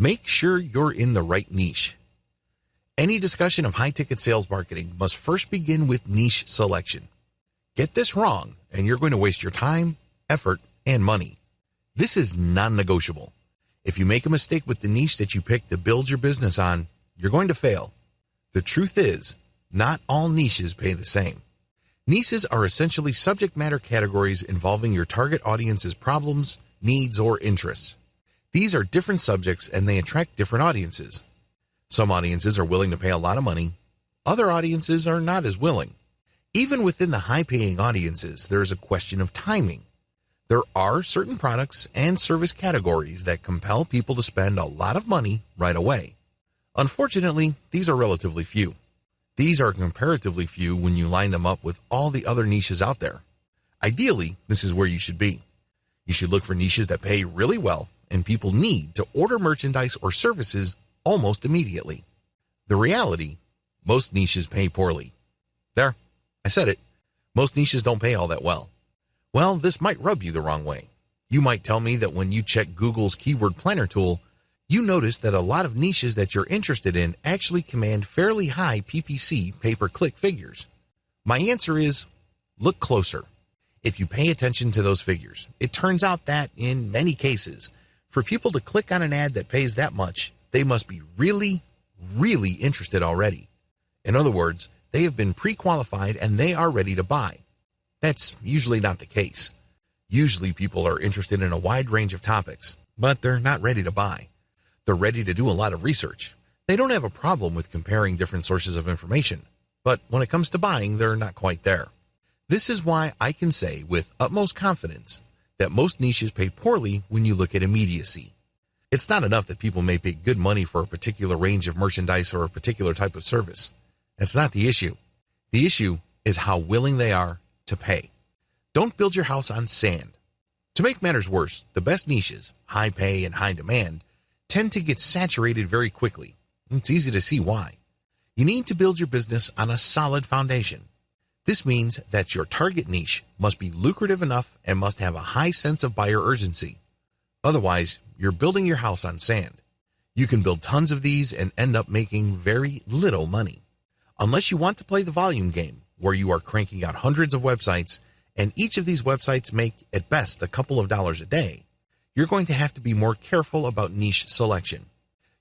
Make sure you're in the right niche. Any discussion of high-ticket sales marketing must first begin with niche selection. Get this wrong, and you're going to waste your time, effort, and money. This is non-negotiable. If you make a mistake with the niche that you pick to build your business on, you're going to fail. The truth is, not all niches pay the same. Niches are essentially subject matter categories involving your target audience's problems, needs, or interests. These are different subjects and they attract different audiences. Some audiences are willing to pay a lot of money. Other audiences are not as willing. Even within the high-paying audiences, there is a question of timing. There are certain products and service categories that compel people to spend a lot of money right away. Unfortunately, these are relatively few. These are comparatively few when you line them up with all the other niches out there. Ideally, this is where you should be. You should look for niches that pay really well and people need to order merchandise or services almost immediately. The reality, most niches pay poorly. There, I said it. Most niches don't pay all that well. Well, this might rub you the wrong way. You might tell me that when you check Google's keyword planner tool, you notice that a lot of niches that you're interested in actually command fairly high PPC, pay-per-click figures. My answer is, look closer. If you pay attention to those figures, it turns out that, in many cases, for people to click on an ad that pays that much, they must be really, really interested already. In other words, they have been pre-qualified and they are ready to buy. That's usually not the case. Usually people are interested in a wide range of topics, but they're not ready to buy. They're ready to do a lot of research. They don't have a problem with comparing different sources of information, but when it comes to buying, they're not quite there. This is why I can say with utmost confidence that most niches pay poorly when you look at immediacy. It's not enough that people may pay good money for a particular range of merchandise or a particular type of service. That's not the issue. The issue is how willing they are to pay. Don't build your house on sand. To make matters worse, the best niches, high pay and high demand, tend to get saturated very quickly. It's easy to see why. You need to build your business on a solid foundation. This means that your target niche must be lucrative enough and must have a high sense of buyer urgency. Otherwise, you're building your house on sand. You can build tons of these and end up making very little money. Unless you want to play the volume game, where you are cranking out hundreds of websites, and each of these websites make, at best, a couple of dollars a day, you're going to have to be more careful about niche selection.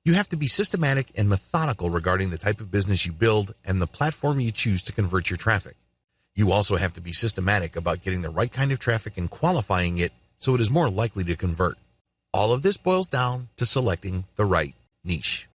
You have to be systematic and methodical regarding the type of business you build and the platform you choose to convert your traffic. You also have to be systematic about getting the right kind of traffic and qualifying it so it is more likely to convert. All of this boils down to selecting the right niche.